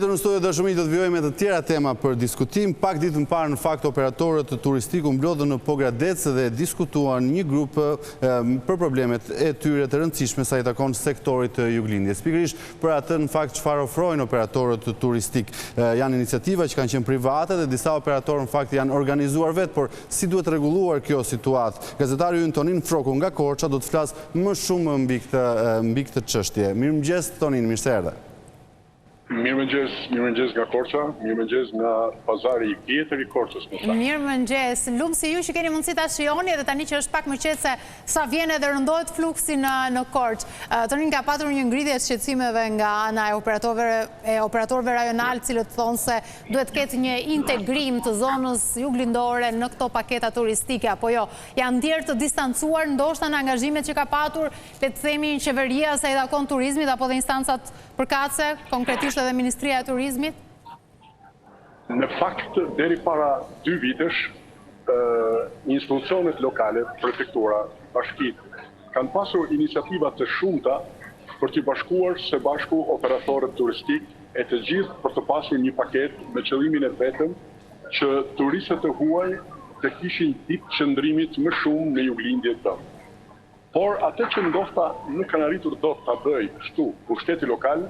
Rikthyer në studio dashuri, do të vijojmë me të tjera tema për diskutim. Pak ditë më parë në fakt operatorët turistikë mblodhën në Pogradec dhe diskutuan një grup për problemet e tyre të rëndësishme sa i takon sektorit të juglindjes. Pikërisht për atë në fakt çfarë ofrojnë operatorët turistik. Janë iniciativa që kanë qenë private dhe disa operatorë në fakt janë organizuar vetë, por si duhet rregulluar kjo situatë? Gazetari ynë Tonin Froku nga Korça do të flas më shumë mbi këtë çështje. Mirëmëngjes Tonin, mirë se erdhe. Mirëmëngjes nga Korça, mirëmëngjes nga pazari i vjetër i Korçës. Mirëmëngjes. Lumë si ju që keni mundësi ta shihoni edhe tani që është pak më qetë se sa vjen edhe rëndohet fluksi në Korçë. Tonin ka patur një ngritje të shqetësimeve nga ana e operatorëve rajonal, cilët thonë se duhet ketë një integrim të zonës juglindore në këto paketa turistike, apo jo. Janë ndjerë të distancuar ndoshta në angazhimet që ka patur, le të themi qeveria sa i takon turizmit apo dhe instancat përkatëse, konkretisht edhe Ministria e Turizmit? Në fakt, deri para 2 vitesh, institucionet lokale, prefektura, bashkit, kanë pasur iniciativa të shumta për të bashkuar së bashku operatorët turistik e të gjithë për të pasur një paket me qëllimin e vetëm që turistët e huaj të kishin ditë qëndrimit më shumë në juglindje tënë. Por atë që ndoshta nuk kanë arritur dot ta bëj kështu pushteti lokal,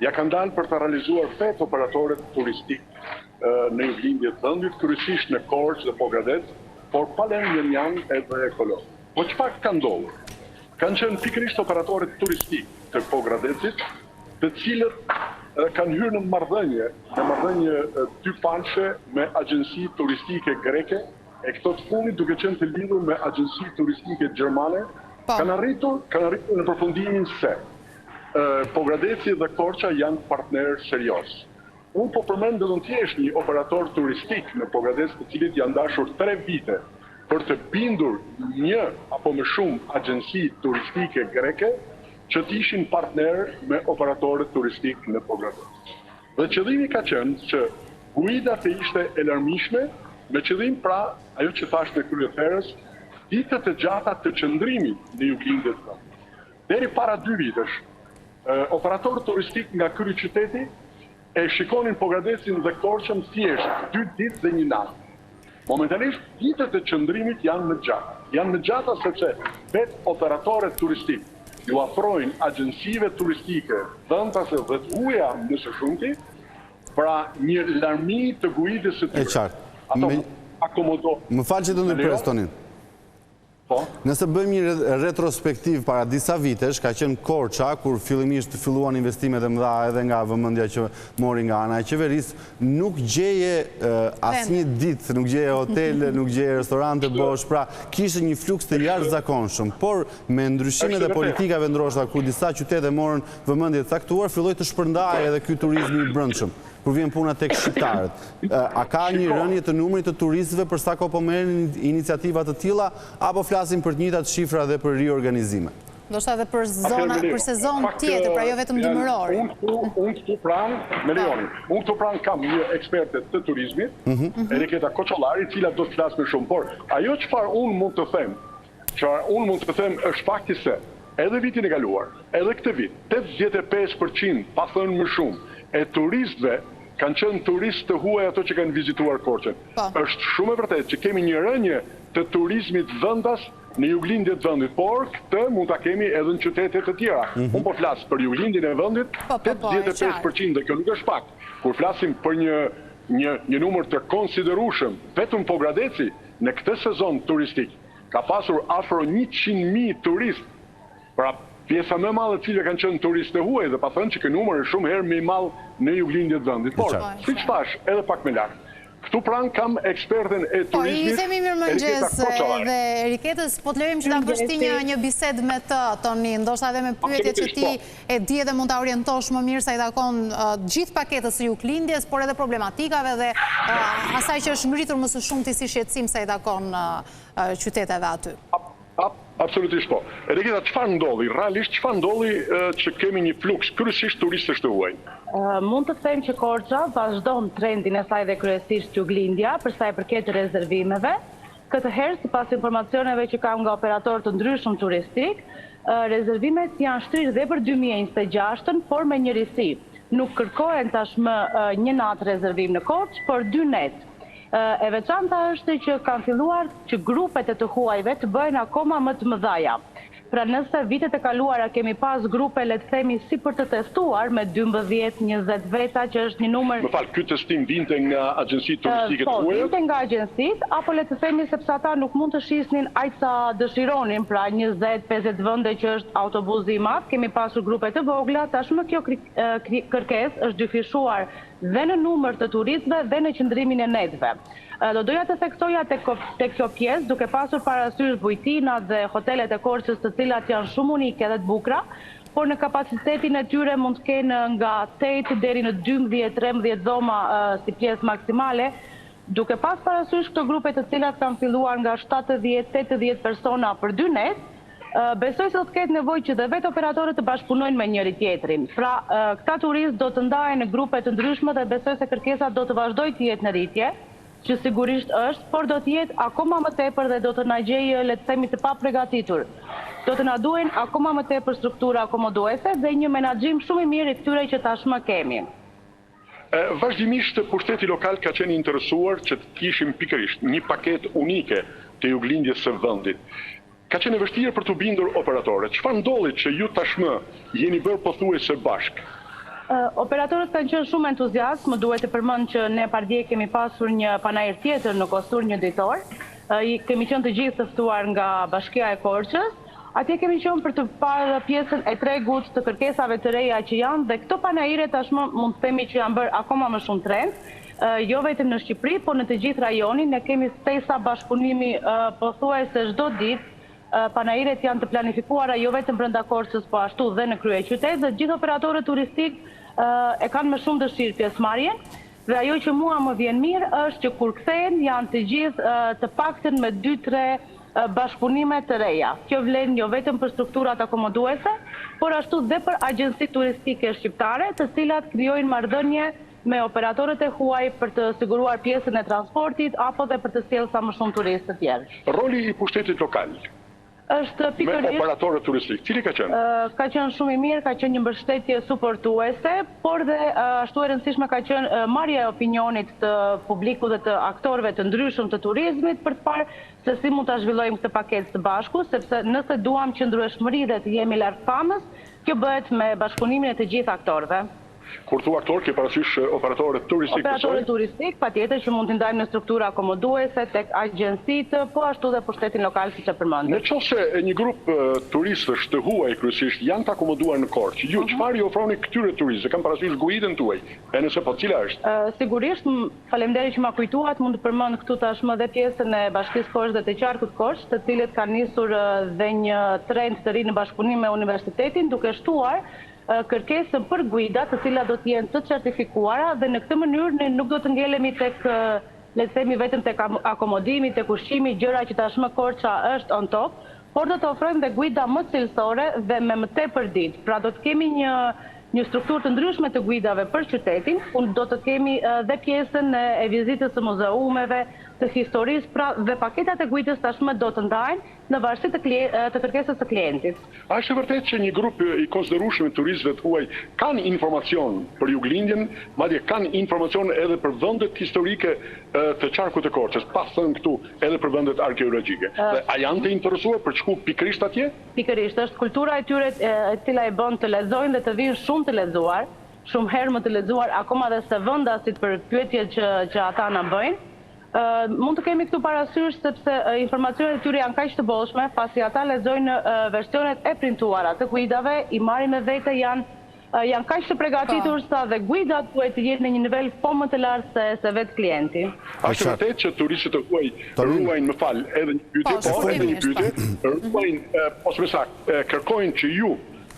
ja kanë dalë për të realizuar vetë operatorët turistik në juglindje të vendit, kryesisht në Korçë dhe Pogradec, por pa lënë janë edhe ekolog. Po çfarë ka ndodhur? Kanë qenë pikërisht operatorët turistik të Pogradecit, të cilët kanë hyrë në marrëdhënie dypalshe me agjenci turistike greke, e këto të fundit duke qenë të lidhur me agjenci turistike gjermane, kanë arritur në përfundimin se Pogradeci dhe Korça janë partnerë serioz. Unë po përmend vetëm thjesht një operator turistik në Pogradec, të cilit janë dashur 3 vite për të bindur një apo më shumë agjenci turistike greke që të ishin partnerë me operatorët turistik në Pogradec. Dhe qëllimi ka qenë që guida të ishte e larmishme, me qëllim pra ajo që thash në kryeferës, ditët e gjata të qëndrimit në juglindjet tonë. Deri para 2 vitesh, operatorët turistik nga kryeqyteti e shikonin Pogradecin dhe Korçën thjesht 2 ditë dhe 1 natë. Momentanisht ditët e qëndrimit janë më gjata. Janë më gjata sepse vetë operatorët turistik ju afrojnë agjencive turistike dhëntase dhe të huaja nëse shumti, pra një larmi të guidës së tyre. E qartë. Ato akomodo. Më falë që të ndërpres Tonin. Nëse bëjmë një retrospektiv para disa vitesh, ka qenë Korça, kur fillimisht filluan investimet e mëdha edhe nga vëmendja që mori nga ana e qeverisë, nuk gjeje asnjë ditë, nuk gjeje hotel, nuk gjeje restorante bosh, pra kishte një fluks të jashtëzakonshëm, por me ndryshimet e politikave ndroshta kur disa qytete morën vëmendje të caktuar, filloi të shpërndahej edhe ky turizmi i brendshëm. Kur vjen puna tek shqiptarët. A ka një rënje të numrit të turistëve për sa kohë po merren iniciativa të tilla, apo flasim për të njëjtat shifra dhe për riorganizime? Ndoshta edhe për sezon tjetër, pra jo vetëm dimëror. Unë këtu pranë, me lejonin, unë këtu pranë kam një eksperte të turizmit, Eriketa Koçollari, cila do të flasë më shumë, por ajo çfarë unë mund të them, është fakti se edhe vitin e kaluar, edhe këtë vit, 85%, pa thënë më shumë, e turistëve kanë qenë turistë të huaj ato që kanë vizituar Korçën. Është shumë e vërtetë që kemi një rënje të turizmit vendas në juglindjet të vendit, por këtë mund ta kemi edhe në qytete të tjera. Unë po flas për juglindjen e vendit, 85% dhe kjo nuk është pak. Kur flasim për një numër të konsiderueshëm, vetëm Pogradeci në këtë sezon turistik ka pasur afro 100.000 turistë. Pra pjesa më e madhe të cilëve kanë qenë turistë të huaj dhe pa thënë që ky numër është shumë herë më i madh në juglindjet të vendit. Por, siç thash, edhe pak më lart. Këtu pranë kam eksperten e turizmit. Po, i themi mirëmëngjes edhe Eriketës, po të lejmë që ta bësh ti një bisedë me të, Toni, ndoshta edhe me pyetje që ti e di dhe mund ta orientosh më mirë sa i takon gjithë paketës së juglindjes, por edhe problematikave dhe asaj që është ngritur më së shumti si shqetësim sa i takon qyteteve aty. Absolutisht po. Eriketa, çfarë ndodhi? Realisht çfarë ndodhi që kemi një fluks kryesisht turistësh të huaj? Mund të them që Korça vazhdon trendin e saj dhe kryesisht juglindja për sa i përket rezervimeve. Këtë herë, sipas informacioneve që kam nga operatorë të ndryshëm turistik, rezervimet janë shtrirë dhe për 2026-ën, por me njërisi. nuk kërkohen tashmë një natë rezervim në Korçë, por 2 netë. E veçanta është që kanë filluar që grupet e të huajve të bëjnë akoma më të mëdhaja. Pra nëse vitet e kaluara kemi pas grupe, le të themi, si për të testuar me 12-20 veta, që është një numër... Më falë, ky testim vinte nga agjensitë turistike të huajve? Vinte nga agjensitë, apo le të themi sepse ata nuk mund të shisnin aq sa dëshironin, pra 20-50 vende që është autobusi i madh, kemi pasur grupe të vogla, tashmë kjo kërkesë është dyfishuar dhe në numër të turistëve dhe në qëndrimin e netëve. Do doja të theksoja tek kjo pjesë, duke pasur parasysh bujtina dhe hotelet e Korçës, të cilat janë shumë unike dhe të bukura, por në kapacitetin e tyre mund të kenë nga 8 deri në 12-13 dhoma si pjesë maksimale, duke pas parasysh këto grupe të cilat kanë filluar nga 70-80 persona për 2 netë, besoj se do të ketë nevojë që dhe vetë operatorët të bashkëpunojnë me njëri tjetrin. Pra, këta turistë do të ndahen në grupe të ndryshme dhe besoj se kërkesa do të vazhdojë të jetë në rritje, që sigurisht është, por do të jetë akoma më tepër dhe do të na gjejë, le të themi, të paprigatitur. Do të na duhen akoma më tepër struktura akomoduese dhe një menaxhim shumë i mirë i këtyre që tashmë kemi. Vazhdimisht pushteti lokal ka qenë interesuar që të kishim pikërisht një paketë unike të juglindjes së vendit. Ka qenë vështirë për të bindur operatorët. Çfarë ndolli që ju tashmë jeni bërë pothuajse bashkë? Operatorët kanë qenë shumë entuziastë, më duhet të përmend që ne pardje kemi pasur një panajër tjetër në Kostur një ditor. Kemi qenë të gjithë të ftuar nga Bashkia e Korçës. Atje kemi qenë për të parë pjesën e tregut të kërkesave të reja që janë dhe këto panajire tashmë mund të themi që janë bërë akoma më shumë trend. Jo vetëm në Shqipëri, por në të gjithë rajonin ne kemi stesa bashkëpunimi pothuajse çdo ditë. Panajiret janë të planifikuara jo vetëm brenda Korçës, po ashtu dhe në kryeqytet, dhe gjithë operatorët turistik e kanë më shumë dëshirë pjesëmarrjen. Dhe ajo që mua më vjen mirë është që kur kthehen janë të gjithë të paktën me 2-3 bashkëpunime të reja. Kjo vlen jo vetëm për strukturat akomoduese, por ashtu dhe për agjensitë turistike shqiptare, të cilat krijojnë marrëdhënie me operatorët e huaj për të siguruar pjesën e transportit apo dhe për të sjellë sa më shumë turistë të tjerë. Roli i pushtetit lokal është pikërisht me operatorët turistik, cili ka qenë? Ka qenë shumë i mirë, ka qenë një mbështetje suportuese, por dhe ashtu e rëndësishme ka qenë marrja e opinionit të publikut dhe të aktorëve të ndryshëm të turizmit për të parë se si mund ta zhvillojmë këtë paketë së bashku, sepse nëse duam qëndrueshmëri dhe të jemi larg famës, kjo bëhet me bashkëpunimin e të gjithë aktorëve. Kur thua aktor, ke parasysh operatorët turistik? Operatorët turistik, patjetër që mund t'i ndajmë në struktura akomoduese, tek agjensitë, po ashtu dhe pushtetin lokal siç e përmendëm. Nëse një grup turistësh të huaj kryesisht janë të akomoduar në Korçë, ju çfarë i ofroni këtyre turistëve? Kam parasysh guidën tuaj. E nëse po, cila është? Sigurisht, faleminderit që ma kujtuat, mund të përmend këtu tashmë dhe pjesën e Bashkisë Korçë dhe të Qarkut Korçë, të cilët kanë nisur dhe një trend të ri në bashkëpunim me universitetin, duke shtuar kërkesën për guida, të cilat do të jenë të certifikuara dhe në këtë mënyrë ne nuk do të ngelemi tek, le të themi, vetëm tek akomodimi, tek ushqimi, gjëra që tashmë Korça është on top, por do të ofrojmë dhe guida më cilësore dhe me më tepër ditë. Pra do të kemi një strukturë të ndryshme të guidave për qytetin, do të kemi dhe pjesën e vizitës së muzeumeve, të historisë, pra dhe paketat e guidës tashmë do të ndajnë në varësi të kërkesës së klientit. A është vërtet që një grup i konsiderueshëm turistëve të huaj kanë informacion për juglindjen, madje kanë informacion edhe për vendet historike të Qarkut të Korçës, pas thënë këtu edhe për vendet arkeologjike. Dhe a janë të interesuar për të shkuar pikërisht atje? Pikërisht, është kultura e tyre e cila e bën të lexojnë dhe të vinë shumë të lexuar, shumë herë më të lexuar akoma dhe se vendasit për pyetjet që ata na bëjnë. Mund të kemi këtu parasysh sepse informacionet e tyre janë kaq të bollshme, pasi ata lexojnë versionet e printuara të guidave, i marrin me vete, janë kaq të përgatitur sa dhe guidat duhet të jenë në një nivel po më të lartë se vetë klienti. A është vërtet që turistët e huaj ruajnë, më fal, edhe një pyetje, ruajnë, ose më saktë, kërkojnë që ju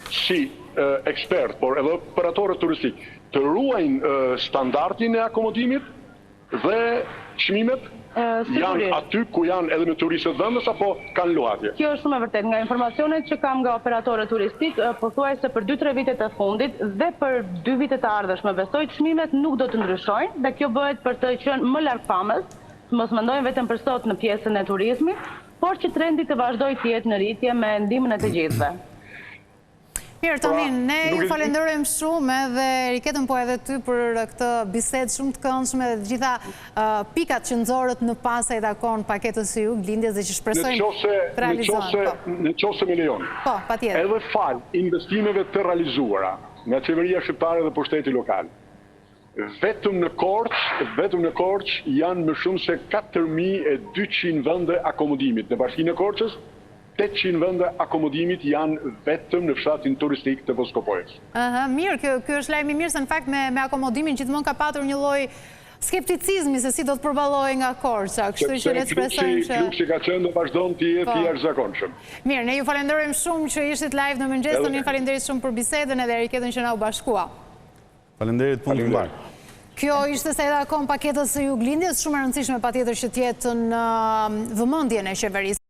si ekspert, por edhe operatorët turistik, të ruajnë standardin e akomodimit dhe çmimet janë aty ku janë edhe me turistët vendës apo kanë luhatje? Kjo është shumë e vërtet. Nga informacionet që kam nga operatorët turistik, pothuajse për 2-3 vitet e fundit dhe për 2 vitet e ardhshme, besoj çmimet nuk do të ndryshojnë dhe kjo bëhet për të qenë më larg famës, mos mendojmë vetëm për sot në pjesën e turizmit, por që trendi të vazhdojë të jetë në rritje me ndihmën e të gjithëve. Mirë, Tonin, ne ju falenderojmë shumë edhe Riketën po edhe ty për këtë bisedë shumë të këndshme dhe të gjitha pikat që nxorët në pas e takon paketës së Juglindjes dhe që shpresojmë të realizohen. Në qoftë me lejon. Po, patjetër. Edhe fal investimeve të realizuara nga qeveria shqiptare dhe pushteti lokal. Vetëm në Korçë janë më shumë se 4200 vende akomodimit. Në Bashkinë e Korçës 800 vende akomodimit janë vetëm në fshatin turistik të Voskopojës. Mirë, kjo është lajmi mirë se në fakt me akomodimin gjithmonë ka patur një lloj skepticizmi se si do të përballojë nga Korça. Kështu që le të shpresojmë që fluksi ka qenë dhe vazhdon të jetë i jashtëzakonshëm. Mirë, ne ju falenderojmë shumë që ishit live në mëngjes, Tonin falenderit shumë për bisedën edhe Riketën që na u bashkua. Falenderit, punë të mbarë. Kjo ishte se edhe akon paketës së Juglindjes, shumë e rëndësishme patjetër që të jetë në vëmendjen e qeverisë.